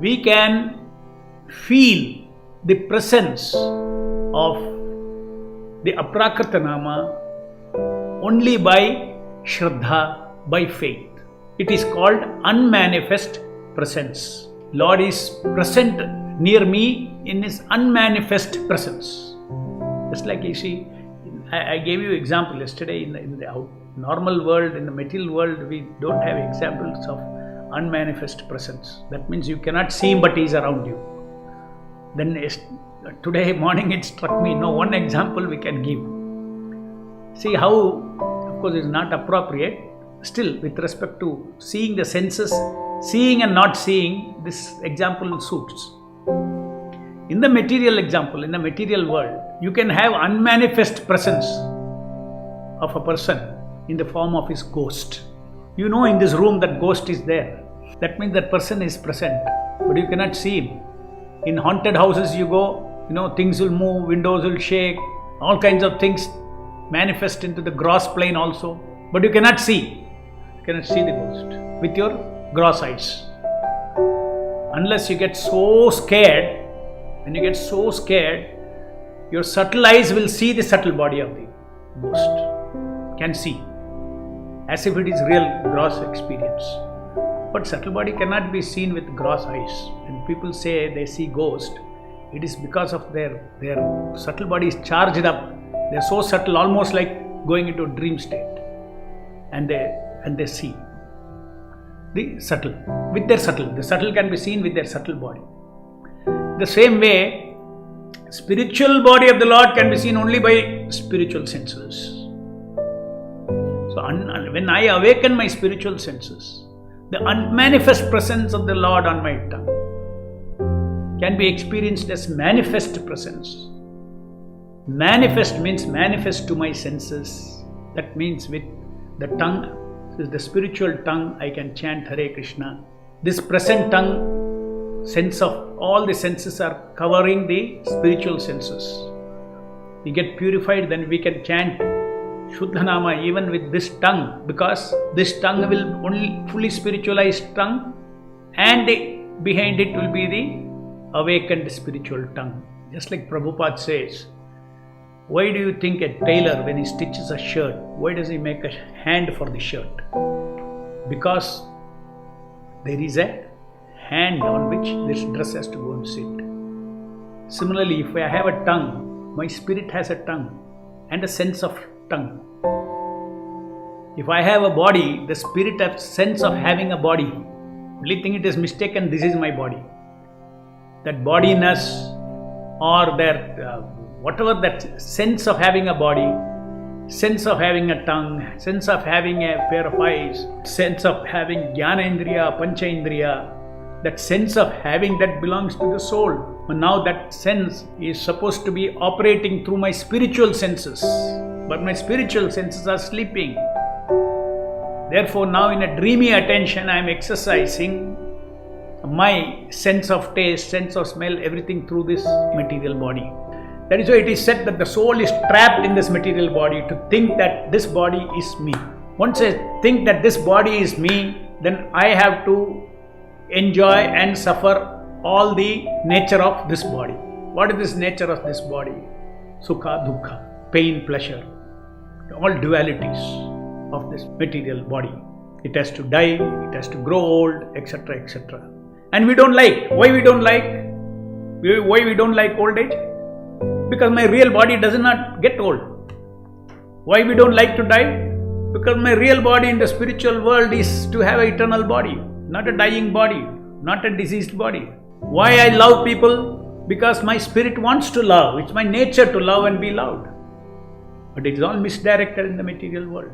we can feel the presence of the Aprakritanama only by Shraddha, by faith. It is called unmanifest presence. Lord is present near me in His unmanifest presence. Just like you see, I gave you example yesterday in the normal world, in the material world, we don't have examples of unmanifest presence. That means you cannot see Him, but He is around you. Then today morning it struck me, one example we can give. See how, of course, it's not appropriate. Still, with respect to seeing the senses, seeing and not seeing, this example suits. In the material example, in the material world, you can have unmanifest presence of a person in the form of his ghost. You know in this room that ghost is there. That means that person is present, but you cannot see him. In haunted houses you go, things will move, windows will shake, all kinds of things manifest into the gross plane also, but you cannot see. You cannot see the ghost with your gross eyes. Unless you get so scared, when you get so scared, your subtle eyes will see the subtle body of the ghost. Can see. As if it is real gross experience. But subtle body cannot be seen with gross eyes. When people say they see ghost, it is because of their subtle body is charged up. They are so subtle, almost like going into a dream state. And they see the subtle with their subtle. The subtle can be seen with their subtle body. The same way, spiritual body of the Lord can be seen only by spiritual senses. So when I awaken my spiritual senses, the unmanifest presence of the Lord on my tongue can be experienced as manifest presence. Manifest means manifest to my senses. That means with the tongue, the spiritual tongue, I can chant Hare Krishna. This present tongue, sense of all the senses are covering the spiritual senses. We get purified, then we can chant Shuddhanama even with this tongue, because this tongue will only fully spiritualized tongue, and behind it will be the awakened spiritual tongue. Just like Prabhupada says, why do you think a tailor, when he stitches a shirt, why does he make a hand for the shirt? Because there is a hand on which this dress has to go and sit. Similarly, if I have a tongue, my spirit has a tongue and a sense of tongue. If I have a body, the spirit has sense of having a body. Only thing it is mistaken, this is my body. That bodiness or that whatever that sense of having a body, sense of having a tongue, sense of having a pair of eyes, sense of having jnana indriya, pancha indriya, that sense of having, that belongs to the soul. But now that sense is supposed to be operating through my spiritual senses. But my spiritual senses are sleeping. Therefore now in a dreamy attention I am exercising my sense of taste, sense of smell, everything through this material body. That is why it is said that the soul is trapped in this material body to think that this body is me. Once I think that this body is me, then I have to enjoy and suffer all the nature of this body. What is this nature of this body? Sukha, dukkha, pain, pleasure, all dualities of this material body. It has to die, it has to grow old, etc., etc. And we don't like. Why we don't like? Why we don't like old age? Because my real body does not get old. Why we don't like to die? Because my real body in the spiritual world is to have an eternal body, not a dying body, not a diseased body. Why I love people? Because my spirit wants to love. It's my nature to love and be loved. But it is all misdirected in the material world.